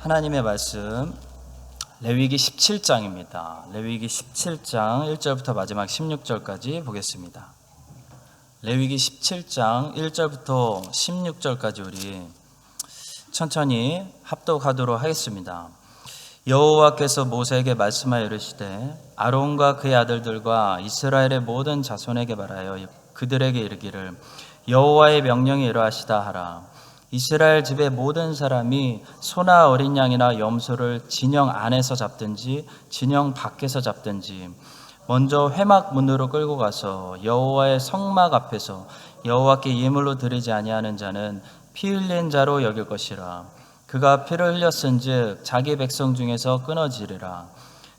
하나님의 말씀 레위기 17장입니다. 레위기 17장 1절부터 마지막 16절까지 보겠습니다. 레위기 17장 1절부터 16절까지 우리 천천히 합독하도록 하겠습니다. 여호와께서 모세에게 말씀하여 이르시되 아론과 그의 아들들과 이스라엘의 모든 자손에게 말하여 그들에게 이르기를 여호와의 명령이 이러하시다 하라. 이스라엘 집의 모든 사람이 소나 어린 양이나 염소를 진영 안에서 잡든지 진영 밖에서 잡든지 먼저 회막 문으로 끌고 가서 여호와의 성막 앞에서 여호와께 예물로 드리지 아니하는 자는 피 흘린 자로 여길 것이라. 그가 피를 흘렸은즉 자기 백성 중에서 끊어지리라.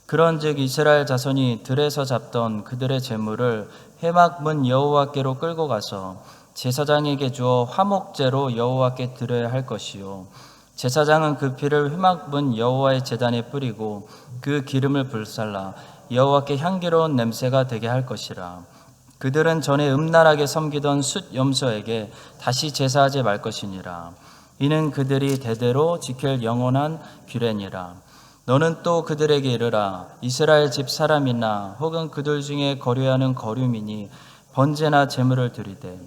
그런즉 이스라엘 자손이 들에서 잡던 그들의 제물을 회막 문 여호와께로 끌고 가서 제사장에게 주어 화목제로 여호와께 드려야 할 것이요 제사장은 그 피를 회막 문 여호와의 제단에 뿌리고 그 기름을 불살라 여호와께 향기로운 냄새가 되게 할 것이라. 그들은 전에 음란하게 섬기던 숫 염소에게 다시 제사하지 말 것이니라. 이는 그들이 대대로 지킬 영원한 규례니라. 너는 또 그들에게 이르라. 이스라엘 집 사람이나 혹은 그들 중에 거류하는 거류민이 번제나 제물을 드리되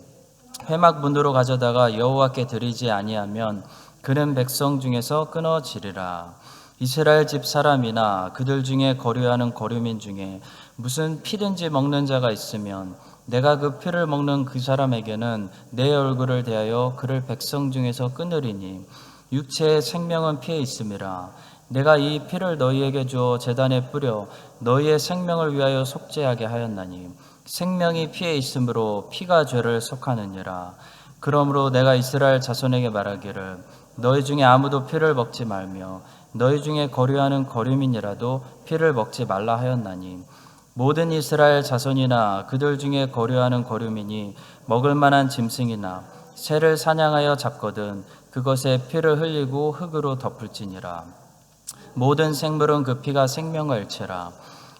회막 문으로 가져다가 여호와께 드리지 아니하면 그는 백성 중에서 끊어지리라. 이스라엘 집 사람이나 그들 중에 거류하는 거류민 중에 무슨 피든지 먹는 자가 있으면 내가 그 피를 먹는 그 사람에게는 내 얼굴을 대하여 그를 백성 중에서 끊으리니 육체의 생명은 피에 있음이라. 내가 이 피를 너희에게 주어 제단에 뿌려 너희의 생명을 위하여 속죄하게 하였나니 생명이 피에 있으므로 피가 죄를 속하느니라. 그러므로 내가 이스라엘 자손에게 말하기를 너희 중에 아무도 피를 먹지 말며 너희 중에 거류하는 거류민이라도 피를 먹지 말라 하였나니 모든 이스라엘 자손이나 그들 중에 거류하는 거류민이 먹을 만한 짐승이나 새를 사냥하여 잡거든 그것에 피를 흘리고 흙으로 덮을지니라. 모든 생물은 그 피가 생명을 일체라.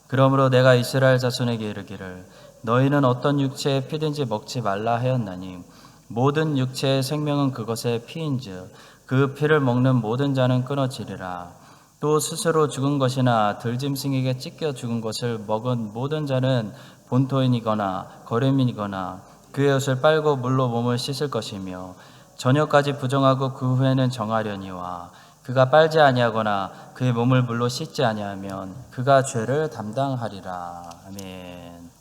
그러므로 내가 이스라엘 자손에게 이르기를 너희는 어떤 육체의 피든지 먹지 말라 하였나니 모든 육체의 생명은 그것의 피인즉 그 피를 먹는 모든 자는 끊어지리라. 또 스스로 죽은 것이나 들짐승에게 찢겨 죽은 것을 먹은 모든 자는 본토인이거나 거류민이거나 그의 옷을 빨고 물로 몸을 씻을 것이며 저녁까지 부정하고 그 후에는 정하려니와 그가 빨지 아니하거나 그의 몸을 물로 씻지 아니하면 그가 죄를 담당하리라. 아멘.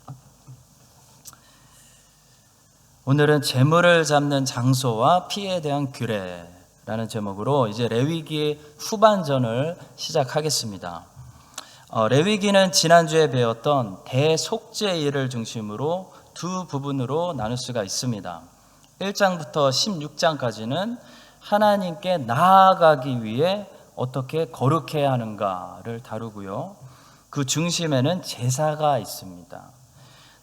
오늘은 제물을 잡는 장소와 피에 대한 규례라는 제목으로 이제 레위기 후반전을 시작하겠습니다. 레위기는 지난주에 배웠던 대속죄일을 중심으로 두 부분으로 나눌 수가 있습니다. 1장부터 16장까지는 하나님께 나아가기 위해 어떻게 거룩해야 하는가를 다루고요. 그 중심에는 제사가 있습니다.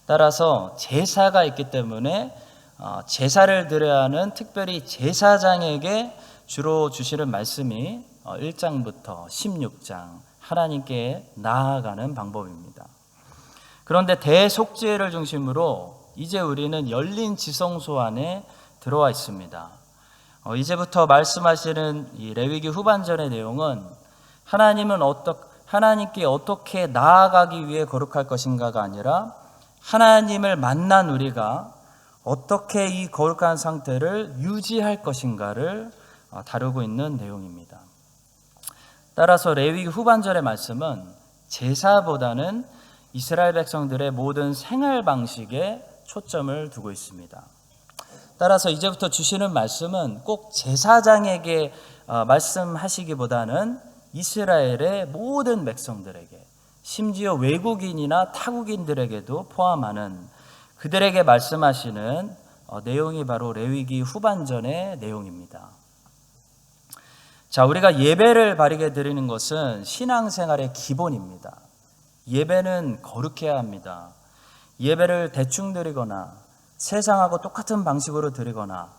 따라서 제사가 있기 때문에 제사를 드려야 하는 특별히 제사장에게 주로 주시는 말씀이 1장부터 16장 하나님께 나아가는 방법입니다. 그런데 대속죄를 중심으로 이제 우리는 열린 지성소 안에 들어와 있습니다. 이제부터 말씀하시는 이 레위기 후반전의 내용은 하나님께 어떻게 나아가기 위해 거룩할 것인가가 아니라 하나님을 만난 우리가 어떻게 이 거룩한 상태를 유지할 것인가를 다루고 있는 내용입니다. 따라서 레위기 후반절의 말씀은 제사보다는 이스라엘 백성들의 모든 생활 방식에 초점을 두고 있습니다. 따라서 이제부터 주시는 말씀은 꼭 제사장에게 말씀하시기보다는 이스라엘의 모든 백성들에게 심지어 외국인이나 타국인들에게도 포함하는 그들에게 말씀하시는 내용이 바로 레위기 후반전의 내용입니다. 자, 우리가 예배를 바르게 드리는 것은 신앙생활의 기본입니다. 예배는 거룩해야 합니다. 예배를 대충 드리거나 세상하고 똑같은 방식으로 드리거나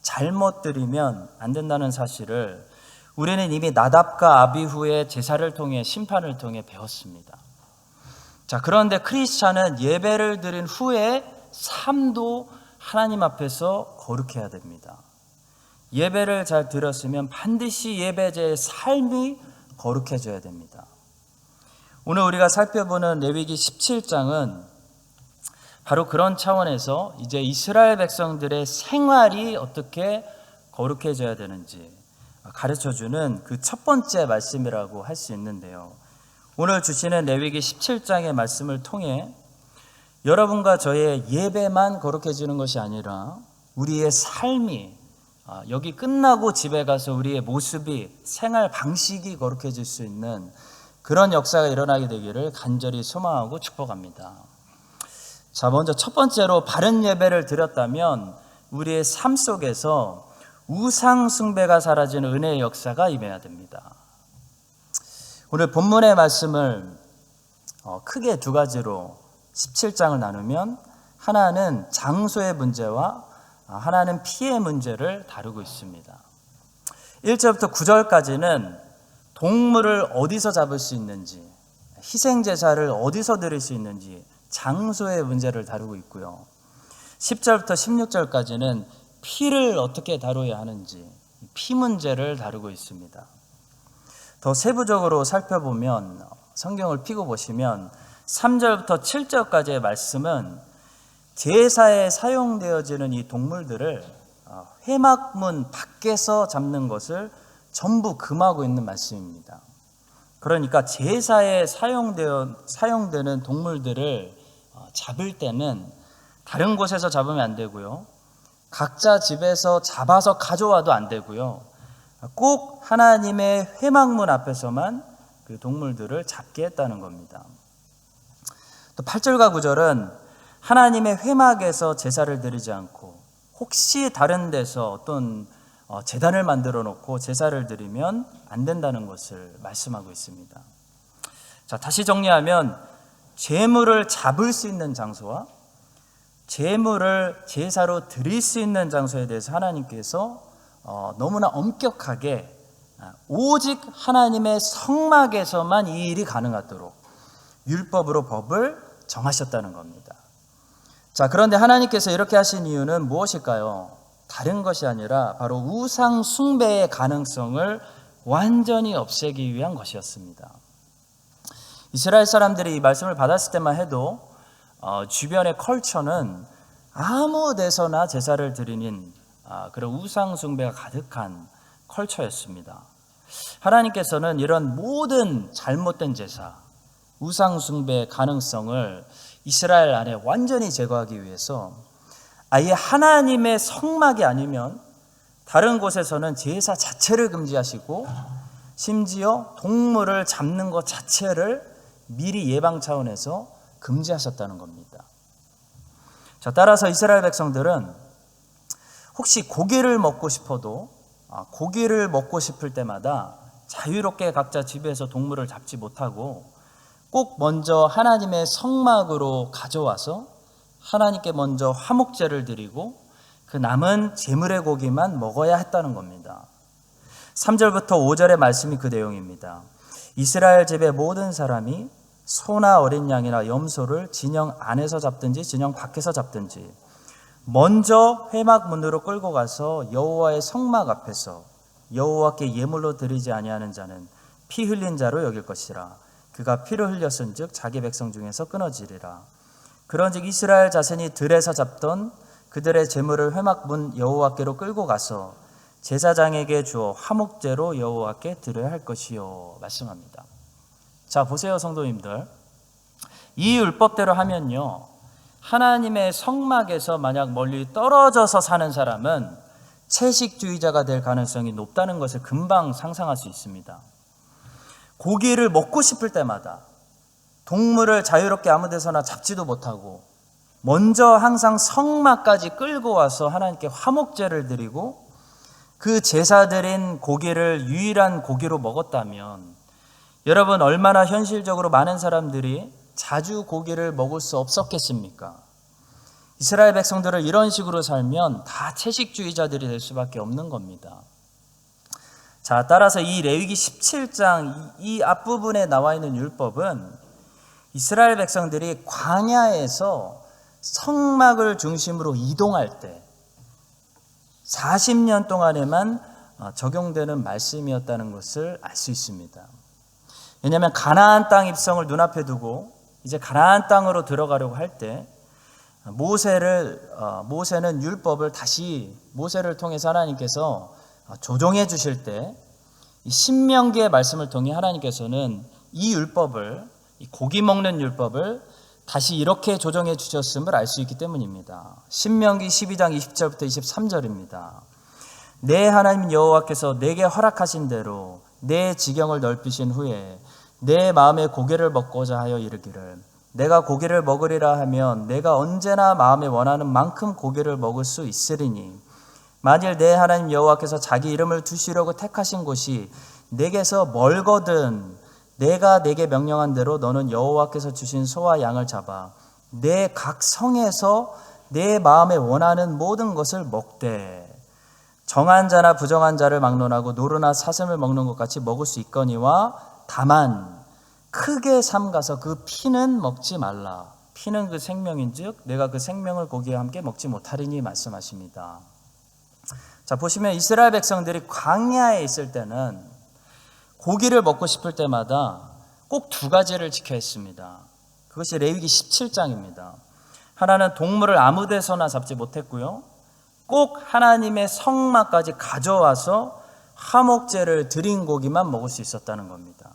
잘못 드리면 안 된다는 사실을 우리는 이미 나답과 아비후의 제사를 통해 심판을 통해 배웠습니다. 자, 그런데 크리스찬은 예배를 드린 후에 삶도 하나님 앞에서 거룩해야 됩니다. 예배를 잘 드렸으면 반드시 예배자의 삶이 거룩해져야 됩니다. 오늘 우리가 살펴보는 레위기 17장은 바로 그런 차원에서 이제 이스라엘 백성들의 생활이 어떻게 거룩해져야 되는지 가르쳐주는 그 첫 번째 말씀이라고 할 수 있는데요. 오늘 주시는 레위기 17장의 말씀을 통해 여러분과 저의 예배만 거룩해지는 것이 아니라 우리의 삶이 여기 끝나고 집에 가서 우리의 모습이 생활 방식이 거룩해질 수 있는 그런 역사가 일어나게 되기를 간절히 소망하고 축복합니다. 자, 먼저 첫 번째로 바른 예배를 드렸다면 우리의 삶 속에서 우상 숭배가 사라지는 은혜의 역사가 임해야 됩니다. 오늘 본문의 말씀을 크게 두 가지로 17장을 나누면 하나는 장소의 문제와 하나는 피의 문제를 다루고 있습니다. 1절부터 9절까지는 동물을 어디서 잡을 수 있는지, 희생제사를 어디서 드릴 수 있는지 장소의 문제를 다루고 있고요. 10절부터 16절까지는 피를 어떻게 다뤄야 하는지 피 문제를 다루고 있습니다. 더 세부적으로 살펴보면 성경을 펴고 보시면 3절부터 7절까지의 말씀은 제사에 사용되어지는 이 동물들을 회막문 밖에서 잡는 것을 전부 금하고 있는 말씀입니다. 그러니까 제사에 사용되는 동물들을 잡을 때는 다른 곳에서 잡으면 안 되고요. 각자 집에서 잡아서 가져와도 안 되고요. 꼭 하나님의 회막문 앞에서만 그 동물들을 잡게 했다는 겁니다. 또 8절과 9절은 하나님의 회막에서 제사를 드리지 않고 혹시 다른 데서 어떤 제단을 만들어 놓고 제사를 드리면 안 된다는 것을 말씀하고 있습니다. 자, 다시 정리하면 제물을 잡을 수 있는 장소와 제물을 제사로 드릴 수 있는 장소에 대해서 하나님께서 너무나 엄격하게 오직 하나님의 성막에서만 이 일이 가능하도록 율법으로 법을 정하셨다는 겁니다. 자, 그런데 하나님께서 이렇게 하신 이유는 무엇일까요? 다른 것이 아니라 바로 우상 숭배의 가능성을 완전히 없애기 위한 것이었습니다. 이스라엘 사람들이 이 말씀을 받았을 때만 해도 주변의 컬처는 아무 데서나 제사를 드리는 그런 우상 숭배가 가득한 컬처였습니다. 하나님께서는 이런 모든 잘못된 제사, 우상 숭배의 가능성을 이스라엘 안에 완전히 제거하기 위해서 아예 하나님의 성막이 아니면 다른 곳에서는 제사 자체를 금지하시고 심지어 동물을 잡는 것 자체를 미리 예방 차원에서 금지하셨다는 겁니다. 자, 따라서 이스라엘 백성들은 혹시 고기를 먹고 싶어도 고기를 먹고 싶을 때마다 자유롭게 각자 집에서 동물을 잡지 못하고 꼭 먼저 하나님의 성막으로 가져와서 하나님께 먼저 화목제를 드리고 그 남은 제물의 고기만 먹어야 했다는 겁니다. 3절부터 5절의 말씀이 그 내용입니다. 이스라엘 집의 모든 사람이 소나 어린 양이나 염소를 진영 안에서 잡든지 진영 밖에서 잡든지 먼저 회막 문으로 끌고 가서 여호와의 성막 앞에서 여호와께 예물로 드리지 아니하는 자는 피 흘린 자로 여길 것이라. 그가 피를 흘렸은즉 자기 백성 중에서 끊어지리라. 그런즉 이스라엘 자손이 들에서 잡던 그들의 제물을 회막 문 여호와께로 끌고 가서 제사장에게 주어 화목제로 여호와께 드려야 할 것이요 말씀합니다. 자, 보세요 성도님들, 이 율법대로 하면요 하나님의 성막에서 만약 멀리 떨어져서 사는 사람은 채식주의자가 될 가능성이 높다는 것을 금방 상상할 수 있습니다. 고기를 먹고 싶을 때마다 동물을 자유롭게 아무 데서나 잡지도 못하고 먼저 항상 성막까지 끌고 와서 하나님께 화목제를 드리고 그 제사 드린 고기를 유일한 고기로 먹었다면 여러분 얼마나 현실적으로 많은 사람들이 자주 고기를 먹을 수 없었겠습니까? 이스라엘 백성들을 이런 식으로 살면 다 채식주의자들이 될 수밖에 없는 겁니다. 자, 따라서 이 레위기 17장 이 앞부분에 나와 있는 율법은 이스라엘 백성들이 광야에서 성막을 중심으로 이동할 때 40년 동안에만 적용되는 말씀이었다는 것을 알 수 있습니다. 왜냐하면 가나안 땅 입성을 눈앞에 두고 이제 가나안 땅으로 들어가려고 할 때 모세는 율법을 다시 모세를 통해서 하나님께서 조정해 주실 때 이 신명기의 말씀을 통해 하나님께서는 이 율법을, 이 고기 먹는 율법을 다시 이렇게 조정해 주셨음을 알 수 있기 때문입니다. 신명기 12장 20절부터 23절입니다. 내 하나님 여호와께서 내게 허락하신 대로 내 지경을 넓히신 후에 내 마음에 고기를 먹고자 하여 이르기를 내가 고기를 먹으리라 하면 내가 언제나 마음에 원하는 만큼 고기를 먹을 수 있으리니 만일 내 하나님 여호와께서 자기 이름을 두시려고 택하신 곳이 내게서 멀거든 내가 내게 명령한 대로 너는 여호와께서 주신 소와 양을 잡아 내 각 성에서 내 마음에 원하는 모든 것을 먹되 정한 자나 부정한 자를 막론하고 노루나 사슴을 먹는 것 같이 먹을 수 있거니와 다만 크게 삼가서 그 피는 먹지 말라. 피는 그 생명인즉 내가 그 생명을 고기와 함께 먹지 못하리니 말씀하십니다. 자, 보시면 이스라엘 백성들이 광야에 있을 때는 고기를 먹고 싶을 때마다 꼭 두 가지를 지켜야 했습니다. 그것이 레위기 17장입니다. 하나는 동물을 아무 데서나 잡지 못했고요. 꼭 하나님의 성막까지 가져와서 화목제를 드린 고기만 먹을 수 있었다는 겁니다.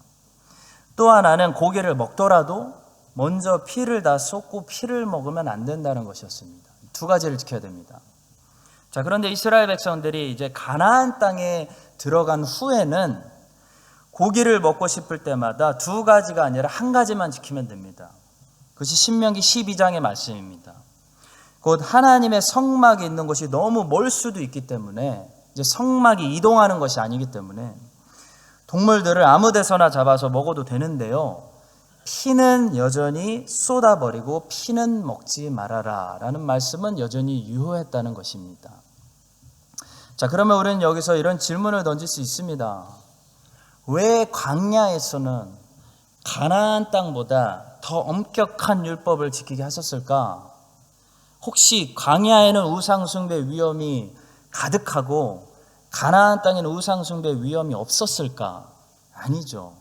또 하나는 고기를 먹더라도 먼저 피를 다 쏟고 피를 먹으면 안 된다는 것이었습니다. 두 가지를 지켜야 됩니다. 자, 그런데 이스라엘 백성들이 이제 가나안 땅에 들어간 후에는 고기를 먹고 싶을 때마다 두 가지가 아니라 한 가지만 지키면 됩니다. 그것이 신명기 12장의 말씀입니다. 곧 하나님의 성막이 있는 곳이 너무 멀 수도 있기 때문에 이제 성막이 이동하는 것이 아니기 때문에 동물들을 아무 데서나 잡아서 먹어도 되는데요. 피는 여전히 쏟아버리고 피는 먹지 말아라 라는 말씀은 여전히 유효했다는 것입니다. 자, 그러면 우리는 여기서 이런 질문을 던질 수 있습니다. 왜 광야에서는 가나안 땅보다 더 엄격한 율법을 지키게 하셨을까? 혹시 광야에는 우상숭배 위험이 가득하고 가나안 땅에는 우상숭배 위험이 없었을까? 아니죠.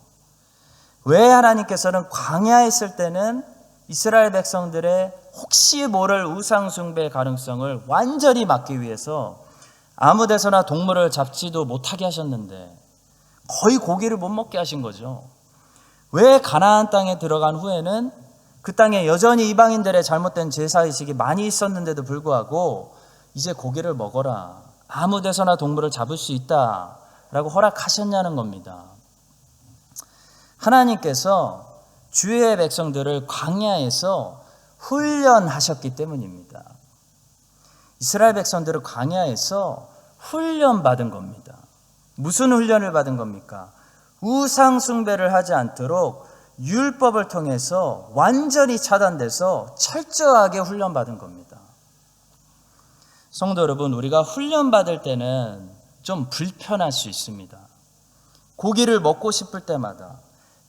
왜 하나님께서는 광야에 있을 때는 이스라엘 백성들의 혹시 모를 우상숭배 가능성을 완전히 막기 위해서 아무 데서나 동물을 잡지도 못하게 하셨는데 거의 고기를 못 먹게 하신 거죠. 왜 가나안 땅에 들어간 후에는 그 땅에 여전히 이방인들의 잘못된 제사의식이 많이 있었는데도 불구하고 이제 고기를 먹어라. 아무 데서나 동물을 잡을 수 있다라고 허락하셨냐는 겁니다. 하나님께서 주의 백성들을 광야에서 훈련하셨기 때문입니다. 이스라엘 백성들을 광야에서 훈련받은 겁니다. 무슨 훈련을 받은 겁니까? 우상 숭배를 하지 않도록 율법을 통해서 완전히 차단돼서 철저하게 훈련받은 겁니다. 성도 여러분, 우리가 훈련받을 때는 좀 불편할 수 있습니다. 고기를 먹고 싶을 때마다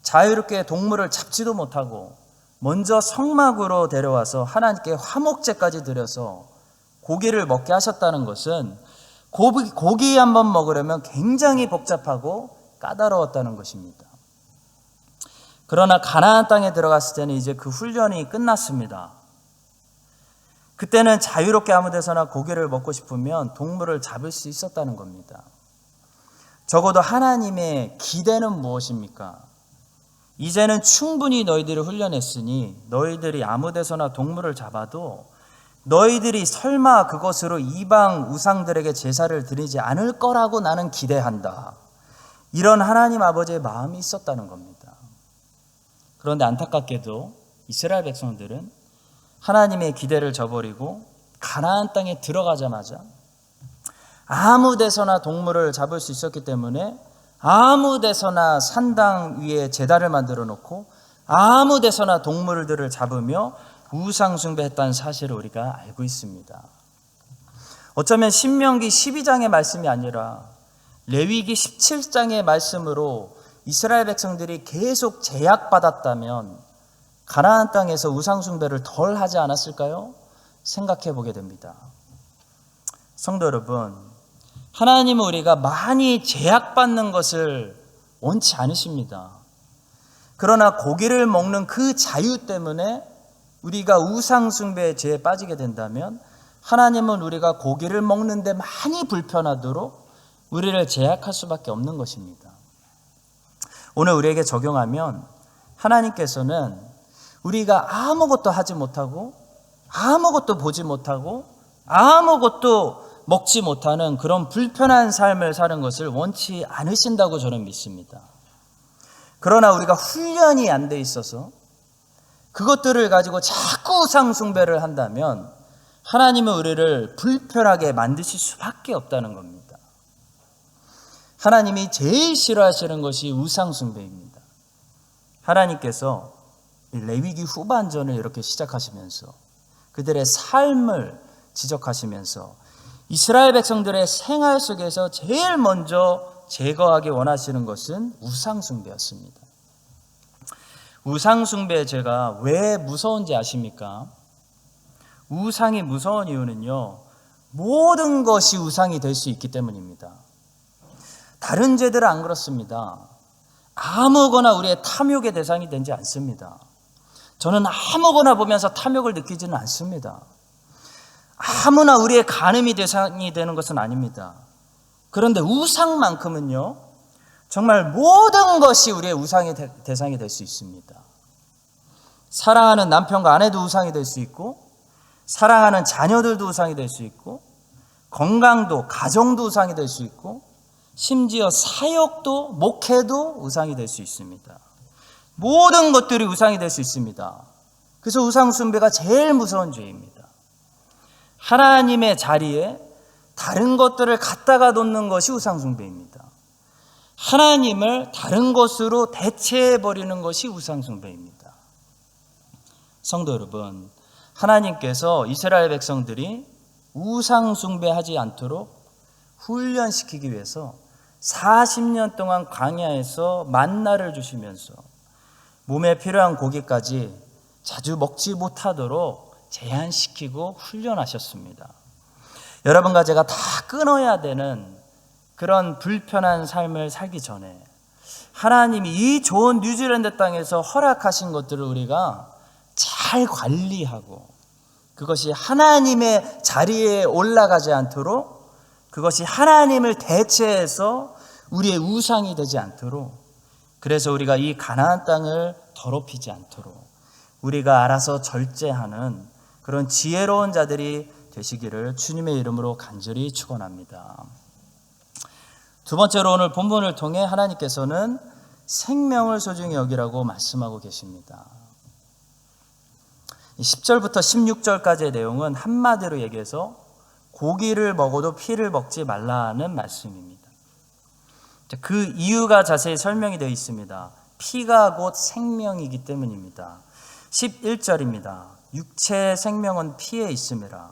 자유롭게 동물을 잡지도 못하고 먼저 성막으로 데려와서 하나님께 화목제까지 드려서 고기를 먹게 하셨다는 것은 고기 한번 먹으려면 굉장히 복잡하고 까다로웠다는 것입니다. 그러나 가나안 땅에 들어갔을 때는 이제 그 훈련이 끝났습니다. 그때는 자유롭게 아무 데서나 고기를 먹고 싶으면 동물을 잡을 수 있었다는 겁니다. 적어도 하나님의 기대는 무엇입니까? 이제는 충분히 너희들을 훈련했으니 너희들이 아무 데서나 동물을 잡아도 너희들이 설마 그것으로 이방 우상들에게 제사를 드리지 않을 거라고 나는 기대한다. 이런 하나님 아버지의 마음이 있었다는 겁니다. 그런데 안타깝게도 이스라엘 백성들은 하나님의 기대를 저버리고 가나안 땅에 들어가자마자 아무 데서나 동물을 잡을 수 있었기 때문에 아무 데서나 산당 위에 제단을 만들어 놓고 아무 데서나 동물들을 잡으며 우상 숭배했다는 사실을 우리가 알고 있습니다. 어쩌면 신명기 12장의 말씀이 아니라 레위기 17장의 말씀으로 이스라엘 백성들이 계속 제약받았다면 가나안 땅에서 우상 숭배를 덜 하지 않았을까요? 생각해 보게 됩니다. 성도 여러분, 하나님은 우리가 많이 제약받는 것을 원치 않으십니다. 그러나 고기를 먹는 그 자유 때문에 우리가 우상숭배의 죄에 빠지게 된다면 하나님은 우리가 고기를 먹는데 많이 불편하도록 우리를 제약할 수밖에 없는 것입니다. 오늘 우리에게 적용하면 하나님께서는 우리가 아무것도 하지 못하고 아무것도 보지 못하고 아무것도 먹지 못하는 그런 불편한 삶을 사는 것을 원치 않으신다고 저는 믿습니다. 그러나 우리가 훈련이 안 돼 있어서 그것들을 가지고 자꾸 우상 숭배를 한다면 하나님은 우리를 불편하게 만드실 수밖에 없다는 겁니다. 하나님이 제일 싫어하시는 것이 우상 숭배입니다. 하나님께서 레위기 후반전을 이렇게 시작하시면서 그들의 삶을 지적하시면서 이스라엘 백성들의 생활 속에서 제일 먼저 제거하기 원하시는 것은 우상 숭배였습니다. 우상 숭배의 죄가 왜 무서운지 아십니까? 우상이 무서운 이유는요, 모든 것이 우상이 될 수 있기 때문입니다. 다른 죄들은 안 그렇습니다. 아무거나 우리의 탐욕의 대상이 되지 않습니다. 저는 아무거나 보면서 탐욕을 느끼지는 않습니다. 아무나 우리의 간음이 대상이 되는 것은 아닙니다. 그런데 우상만큼은요, 정말 모든 것이 우리의 우상의 대상이 될 수 있습니다. 사랑하는 남편과 아내도 우상이 될 수 있고, 사랑하는 자녀들도 우상이 될 수 있고, 건강도, 가정도 우상이 될 수 있고, 심지어 사역도, 목회도 우상이 될 수 있습니다. 모든 것들이 우상이 될 수 있습니다. 그래서 우상 숭배가 제일 무서운 죄입니다. 하나님의 자리에 다른 것들을 갖다가 놓는 것이 우상 숭배입니다. 하나님을 다른 것으로 대체해버리는 것이 우상 숭배입니다. 성도 여러분, 하나님께서 이스라엘 백성들이 우상 숭배하지 않도록 훈련시키기 위해서 40년 동안 광야에서 만나를 주시면서 몸에 필요한 고기까지 자주 먹지 못하도록 제한시키고 훈련하셨습니다. 여러분과 제가 다 끊어야 되는 그런 불편한 삶을 살기 전에 하나님이 이 좋은 뉴질랜드 땅에서 허락하신 것들을 우리가 잘 관리하고 그것이 하나님의 자리에 올라가지 않도록, 그것이 하나님을 대체해서 우리의 우상이 되지 않도록, 그래서 우리가 이 가나안 땅을 더럽히지 않도록 우리가 알아서 절제하는 그런 지혜로운 자들이 되시기를 주님의 이름으로 간절히 축원합니다. 두 번째로 오늘 본문을 통해 하나님께서는 생명을 소중히 여기라고 말씀하고 계십니다. 10절부터 16절까지의 내용은 한마디로 얘기해서 고기를 먹어도 피를 먹지 말라는 말씀입니다. 그 이유가 자세히 설명이 되어 있습니다. 피가 곧 생명이기 때문입니다. 11절입니다. 육체의 생명은 피에 있음이라.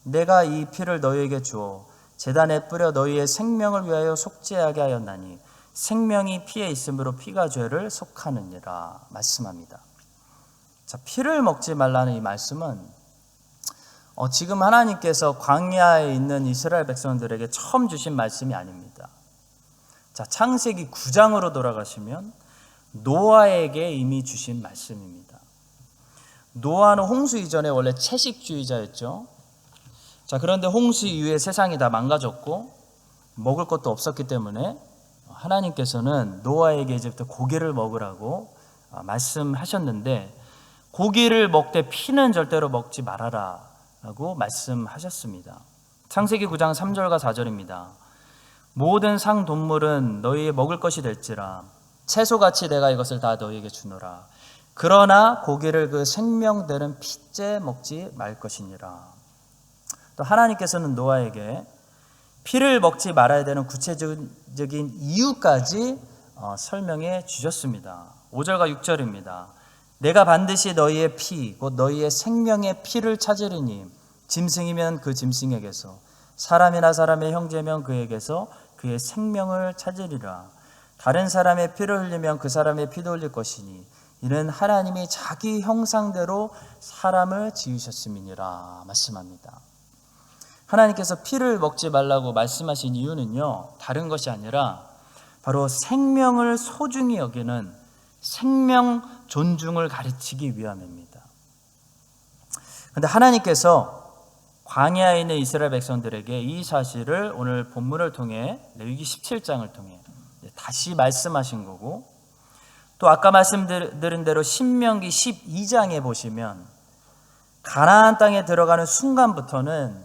내가 이 피를 너희에게 주어 제단에 뿌려 너희의 생명을 위하여 속죄하게 하였나니 생명이 피에 있으므로 피가 죄를 속하느니라 말씀합니다. 자, 피를 먹지 말라는 이 말씀은 지금 하나님께서 광야에 있는 이스라엘 백성들에게 처음 주신 말씀이 아닙니다. 자, 창세기 9장으로 돌아가시면 노아에게 이미 주신 말씀입니다. 노아는 홍수 이전에 원래 채식주의자였죠. 자, 그런데 홍수 이후에 세상이 다 망가졌고 먹을 것도 없었기 때문에 하나님께서는 노아에게 이제부터 고기를 먹으라고 말씀하셨는데, 고기를 먹되 피는 절대로 먹지 말아라 라고 말씀하셨습니다. 창세기 9장 3절과 4절입니다. 모든 상동물은 너희의 먹을 것이 될지라 채소같이 내가 이것을 다 너희에게 주노라. 그러나 고기를 그 생명되는 피째 먹지 말 것이니라. 또 하나님께서는 노아에게 피를 먹지 말아야 되는 구체적인 이유까지 설명해 주셨습니다. 5절과 6절입니다. 내가 반드시 너희의 피, 곧 너희의 생명의 피를 찾으리니 짐승이면 그 짐승에게서, 사람이나 사람의 형제면 그에게서 그의 생명을 찾으리라. 다른 사람의 피를 흘리면 그 사람의 피도 흘릴 것이니 이는 하나님이 자기 형상대로 사람을 지으셨음이니라 말씀합니다. 하나님께서 피를 먹지 말라고 말씀하신 이유는요, 다른 것이 아니라 바로 생명을 소중히 여기는 생명 존중을 가르치기 위함입니다. 그런데 하나님께서 광야에 있는 이스라엘 백성들에게 이 사실을 오늘 본문을 통해 레위기 17장을 통해 다시 말씀하신 거고, 또 아까 말씀드린 대로 신명기 12장에 보시면 가나안 땅에 들어가는 순간부터는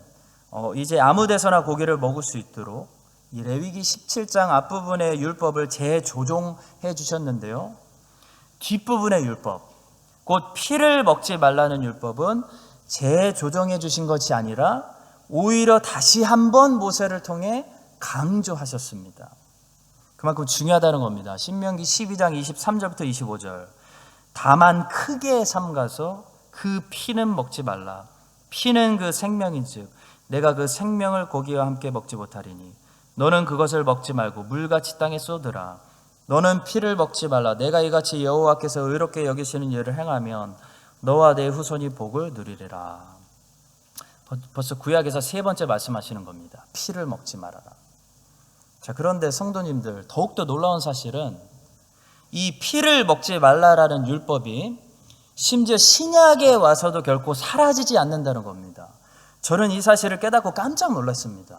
이제 아무 데서나 고기를 먹을 수 있도록 이 레위기 17장 앞부분의 율법을 재조정해 주셨는데요, 뒷부분의 율법, 곧 피를 먹지 말라는 율법은 재조정해 주신 것이 아니라 오히려 다시 한번 모세를 통해 강조하셨습니다. 그만큼 중요하다는 겁니다. 신명기 12장 23절부터 25절. 다만 크게 삼가서 그 피는 먹지 말라. 피는 그 생명인즉 내가 그 생명을 고기와 함께 먹지 못하리니 너는 그것을 먹지 말고 물같이 땅에 쏟으라. 너는 피를 먹지 말라. 내가 이같이 여호와께서 의롭게 여기시는 일을 행하면 너와 내 후손이 복을 누리리라. 벌써 구약에서 세 번째 말씀하시는 겁니다. 피를 먹지 말아라. 자, 그런데 성도님들, 더욱더 놀라운 사실은 이 피를 먹지 말라라는 율법이 심지어 신약에 와서도 결코 사라지지 않는다는 겁니다. 저는 이 사실을 깨닫고 깜짝 놀랐습니다.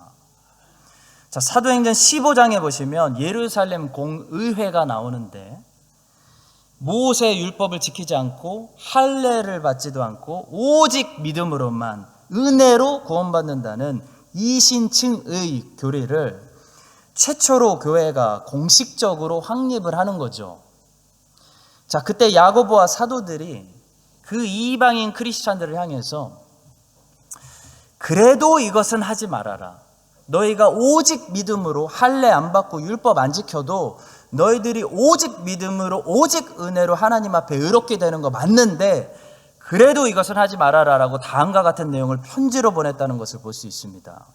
자, 사도행전 15장에 보시면 예루살렘 공의회가 나오는데 모세의 율법을 지키지 않고 할례를 받지도 않고 오직 믿음으로만 은혜로 구원받는다는 이신층의 교리를 최초로 교회가 공식적으로 확립을 하는 거죠. 자, 그때 야고보와 사도들이 그 이방인 크리스찬들을 향해서 그래도 이것은 하지 말아라. 너희가 오직 믿음으로 할례 안 받고 율법 안 지켜도 너희들이 오직 믿음으로 오직 은혜로 하나님 앞에 의롭게 되는 거 맞는데 그래도 이것은 하지 말아라 라고 다음과 같은 내용을 편지로 보냈다는 것을 볼 수 있습니다.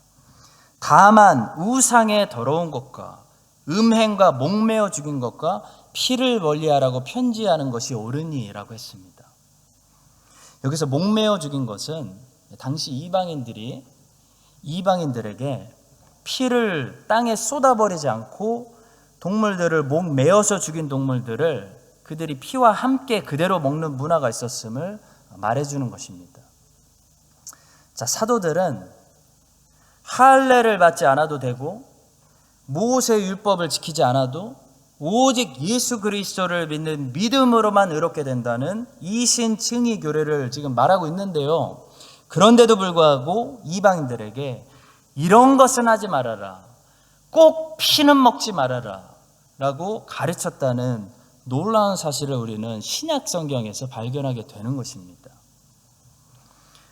다만 우상의 더러운 것과 음행과 목매어 죽인 것과 피를 멀리하라고 편지하는 것이 옳으니라고 했습니다. 여기서 목매어 죽인 것은 당시 이방인들에게 피를 땅에 쏟아버리지 않고 동물들을 목 매어서 죽인 동물들을 그들이 피와 함께 그대로 먹는 문화가 있었음을 말해주는 것입니다. 자, 사도들은 할례를 받지 않아도 되고 모세의 율법을 지키지 않아도 오직 예수 그리스도를 믿는 믿음으로만 의롭게 된다는 이신칭의 교례를 지금 말하고 있는데요, 그런데도 불구하고 이방인들에게 이런 것은 하지 말아라, 꼭 피는 먹지 말아라 라고 가르쳤다는 놀라운 사실을 우리는 신약 성경에서 발견하게 되는 것입니다.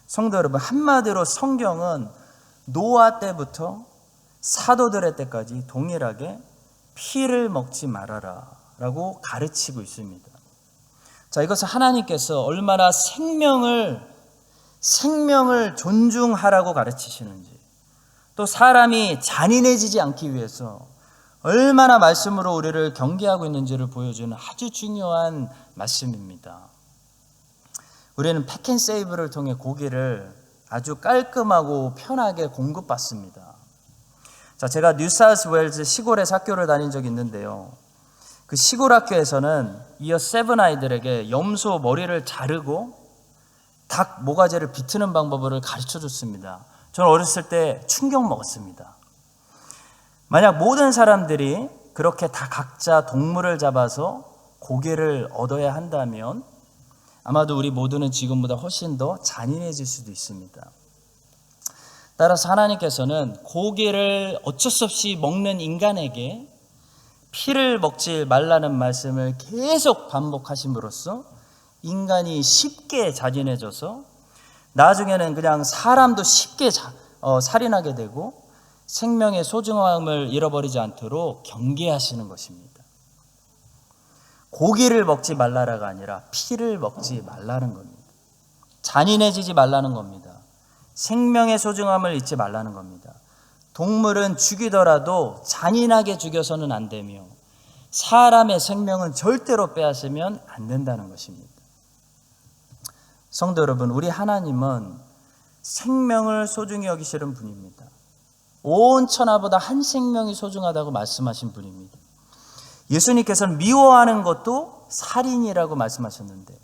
성도 여러분, 한마디로 성경은 노아 때부터 사도들의 때까지 동일하게 피를 먹지 말아라 라고 가르치고 있습니다. 자, 이것은 하나님께서 얼마나 생명을 존중하라고 가르치시는지, 또 사람이 잔인해지지 않기 위해서 얼마나 말씀으로 우리를 경계하고 있는지를 보여주는 아주 중요한 말씀입니다. 우리는 팩앤세이브를 통해 고기를 아주 깔끔하고 편하게 공급받습니다. 자, 제가 뉴사우스웨일즈 시골에서 학교를 다닌 적이 있는데요, 그 시골 학교에서는 이어 7 아이들에게 염소 머리를 자르고 닭 모가지를 비트는 방법을 가르쳐 줬습니다. 저는 어렸을 때 충격 먹었습니다. 만약 모든 사람들이 그렇게 다 각자 동물을 잡아서 고기를 얻어야 한다면 아마도 우리 모두는 지금보다 훨씬 더 잔인해질 수도 있습니다. 따라서 하나님께서는 고기를 어쩔 수 없이 먹는 인간에게 피를 먹지 말라는 말씀을 계속 반복하심으로써 인간이 쉽게 잔인해져서 나중에는 그냥 사람도 쉽게 살인하게 되고 생명의 소중함을 잃어버리지 않도록 경계하시는 것입니다. 고기를 먹지 말라라가 아니라 피를 먹지 말라는 겁니다. 잔인해지지 말라는 겁니다. 생명의 소중함을 잊지 말라는 겁니다. 동물은 죽이더라도 잔인하게 죽여서는 안 되며 사람의 생명은 절대로 빼앗으면 안 된다는 것입니다. 성도 여러분, 우리 하나님은 생명을 소중히 여기시는 분입니다. 온 천하보다 한 생명이 소중하다고 말씀하신 분입니다. 예수님께서는 미워하는 것도 살인이라고 말씀하셨는데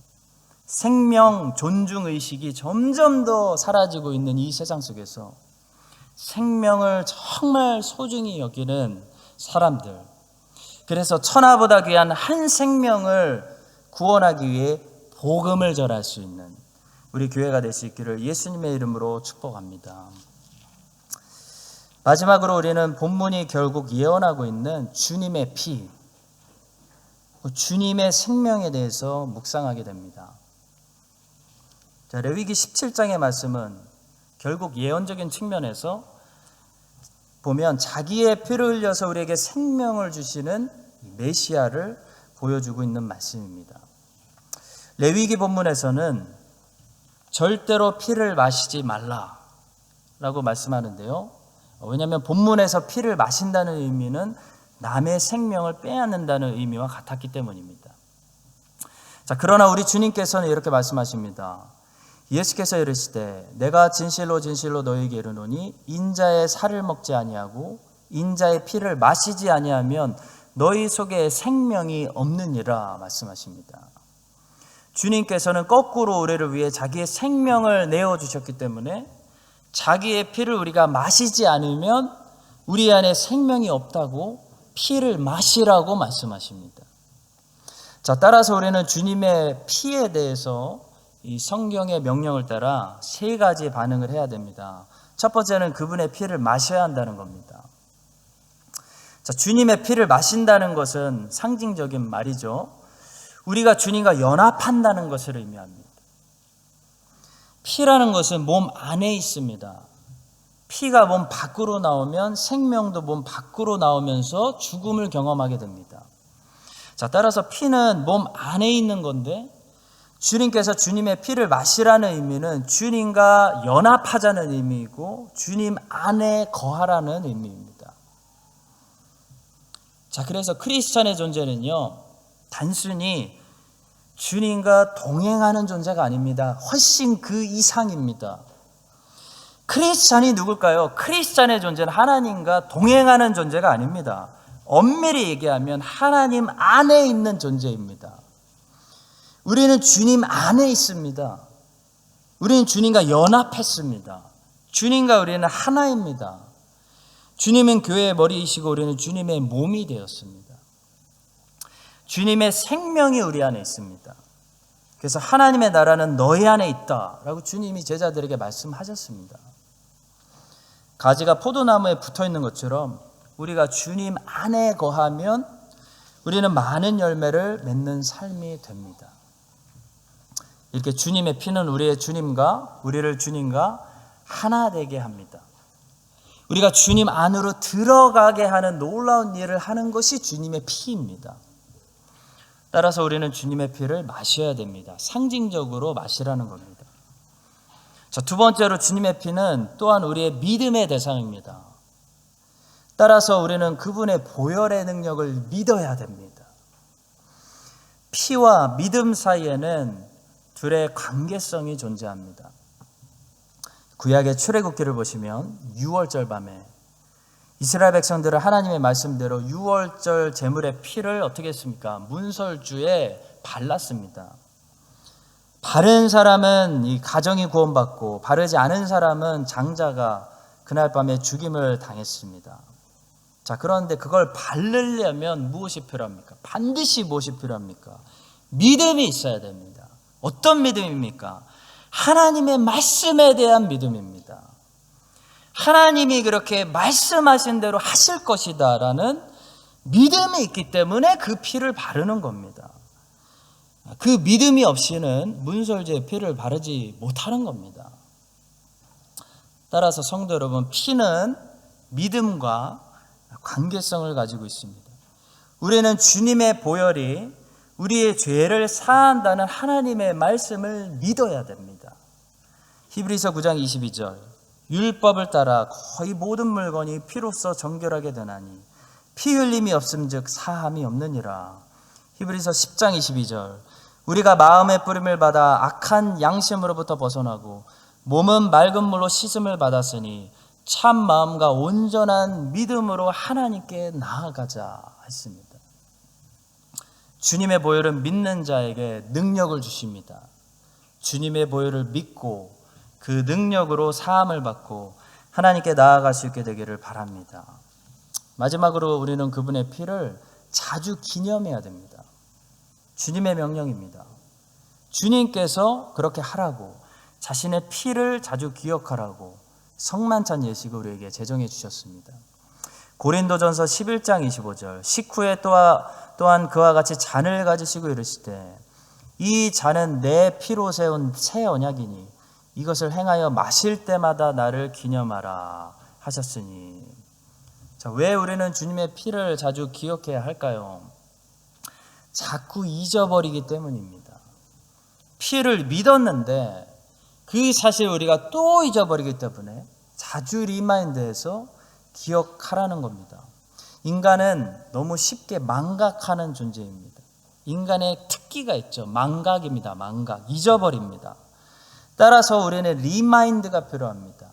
생명 존중의식이 점점 더 사라지고 있는 이 세상 속에서 생명을 정말 소중히 여기는 사람들, 그래서 천하보다 귀한 한 생명을 구원하기 위해 복음을 전할 수 있는 우리 교회가 될 수 있기를 예수님의 이름으로 축복합니다. 마지막으로 우리는 본문이 결국 예언하고 있는 주님의 피, 주님의 생명에 대해서 묵상하게 됩니다. 자, 레위기 17장의 말씀은 결국 예언적인 측면에서 보면 자기의 피를 흘려서 우리에게 생명을 주시는 메시아를 보여주고 있는 말씀입니다. 레위기 본문에서는 절대로 피를 마시지 말라라고 말씀하는데요. 왜냐하면 본문에서 피를 마신다는 의미는 남의 생명을 빼앗는다는 의미와 같았기 때문입니다. 자, 그러나 우리 주님께서는 이렇게 말씀하십니다. 예수께서 이르시되 내가 진실로 진실로 너희에게 이르노니 인자의 살을 먹지 아니하고 인자의 피를 마시지 아니하면 너희 속에 생명이 없느니라 말씀하십니다. 주님께서는 거꾸로 우리를 위해 자기의 생명을 내어주셨기 때문에 자기의 피를 우리가 마시지 않으면 우리 안에 생명이 없다고 피를 마시라고 말씀하십니다. 자, 따라서 우리는 주님의 피에 대해서 이 성경의 명령을 따라 세 가지 반응을 해야 됩니다. 첫 번째는 그분의 피를 마셔야 한다는 겁니다. 자, 주님의 피를 마신다는 것은 상징적인 말이죠. 우리가 주님과 연합한다는 것을 의미합니다. 피라는 것은 몸 안에 있습니다. 피가 몸 밖으로 나오면 생명도 몸 밖으로 나오면서 죽음을 경험하게 됩니다. 자, 따라서 피는 몸 안에 있는 건데 주님께서 주님의 피를 마시라는 의미는 주님과 연합하자는 의미이고 주님 안에 거하라는 의미입니다. 자, 그래서 크리스찬의 존재는요, 단순히 주님과 동행하는 존재가 아닙니다. 훨씬 그 이상입니다. 크리스찬이 누굴까요? 크리스찬의 존재는 하나님과 동행하는 존재가 아닙니다. 엄밀히 얘기하면 하나님 안에 있는 존재입니다. 우리는 주님 안에 있습니다. 우리는 주님과 연합했습니다. 주님과 우리는 하나입니다. 주님은 교회의 머리이시고 우리는 주님의 몸이 되었습니다. 주님의 생명이 우리 안에 있습니다. 그래서 하나님의 나라는 너희 안에 있다라고 주님이 제자들에게 말씀하셨습니다. 가지가 포도나무에 붙어 있는 것처럼 우리가 주님 안에 거하면 우리는 많은 열매를 맺는 삶이 됩니다. 이렇게 주님의 피는 우리를 주님과 하나 되게 합니다. 우리가 주님 안으로 들어가게 하는 놀라운 일을 하는 것이 주님의 피입니다. 따라서 우리는 주님의 피를 마셔야 됩니다. 상징적으로 마시라는 겁니다. 자, 두 번째로 주님의 피는 또한 우리의 믿음의 대상입니다. 따라서 우리는 그분의 보혈의 능력을 믿어야 됩니다. 피와 믿음 사이에는 둘의 관계성이 존재합니다. 구약의 출애굽기를 보시면 6월절 밤에 이스라엘 백성들은 하나님의 말씀대로 6월절 제물의 피를 어떻게 했습니까? 문설주에 발랐습니다. 바른 사람은 이 가정이 구원받고 바르지 않은 사람은 장자가 그날 밤에 죽임을 당했습니다. 자, 그런데 그걸 바르려면 무엇이 필요합니까? 반드시 무엇이 필요합니까? 믿음이 있어야 됩니다. 어떤 믿음입니까? 하나님의 말씀에 대한 믿음입니다. 하나님이 그렇게 말씀하신 대로 하실 것이다 라는 믿음이 있기 때문에 그 피를 바르는 겁니다. 그 믿음이 없이는 문설주의 피를 바르지 못하는 겁니다. 따라서 성도 여러분, 피는 믿음과 관계성을 가지고 있습니다. 우리는 주님의 보혈이 우리의 죄를 사한다는 하나님의 말씀을 믿어야 됩니다. 히브리서 9장 22절, 율법을 따라 거의 모든 물건이 피로써 정결하게 되나니 피 흘림이 없음즉 사함이 없느니라. 히브리서 10장 22절, 우리가 마음의 뿌림을 받아 악한 양심으로부터 벗어나고 몸은 맑은 물로 씻음을 받았으니 참 마음과 온전한 믿음으로 하나님께 나아가자 했습니다. 주님의 보혈은 믿는 자에게 능력을 주십니다. 주님의 보혈을 믿고 그 능력으로 사함을 받고 하나님께 나아갈 수 있게 되기를 바랍니다. 마지막으로 우리는 그분의 피를 자주 기념해야 됩니다. 주님의 명령입니다. 주님께서 그렇게 하라고, 자신의 피를 자주 기억하라고 성만찬 예식을 우리에게 제정해 주셨습니다. 고린도전서 11장 25절, 식후에 또한 그와 같이 잔을 가지시고 이르시되 이 잔은 내 피로 세운 새 언약이니 이것을 행하여 마실 때마다 나를 기념하라 하셨으니. 자, 왜 우리는 주님의 피를 자주 기억해야 할까요? 자꾸 잊어버리기 때문입니다. 피를 믿었는데 그 사실 우리가 또 잊어버리기 때문에 자주 리마인드해서 기억하라는 겁니다. 인간은 너무 쉽게 망각하는 존재입니다. 인간의 특기가 있죠. 망각입니다. 망각. 잊어버립니다. 따라서 우리는 리마인드가 필요합니다.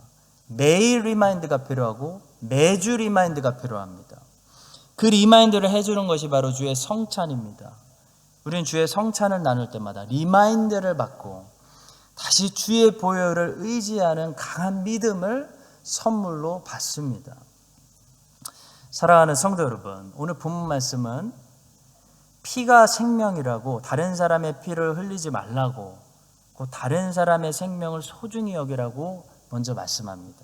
매일 리마인드가 필요하고 매주 리마인드가 필요합니다. 그 리마인드를 해주는 것이 바로 주의 성찬입니다. 우리는 주의 성찬을 나눌 때마다 리마인드를 받고 다시 주의 보혈을 의지하는 강한 믿음을 선물로 받습니다. 사랑하는 성도 여러분, 오늘 본문 말씀은 피가 생명이라고 다른 사람의 피를 흘리지 말라고, 다른 사람의 생명을 소중히 여기라고 먼저 말씀합니다.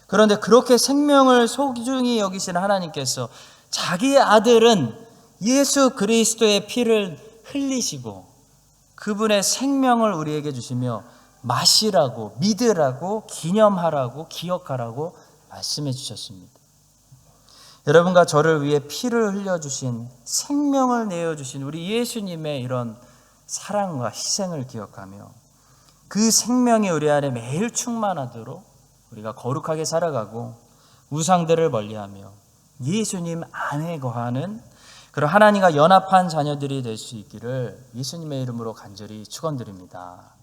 그런데 그렇게 생명을 소중히 여기시는 하나님께서 자기의 아들은 예수 그리스도의 피를 흘리시고 그분의 생명을 우리에게 주시며 마시라고, 믿으라고, 기념하라고, 기억하라고 말씀해 주셨습니다. 여러분과 저를 위해 피를 흘려주신, 생명을 내어주신 우리 예수님의 이런 사랑과 희생을 기억하며 그 생명이 우리 안에 매일 충만하도록 우리가 거룩하게 살아가고 우상들을 멀리하며 예수님 안에 거하는 그런 하나님과 연합한 자녀들이 될 수 있기를 예수님의 이름으로 간절히 축원드립니다.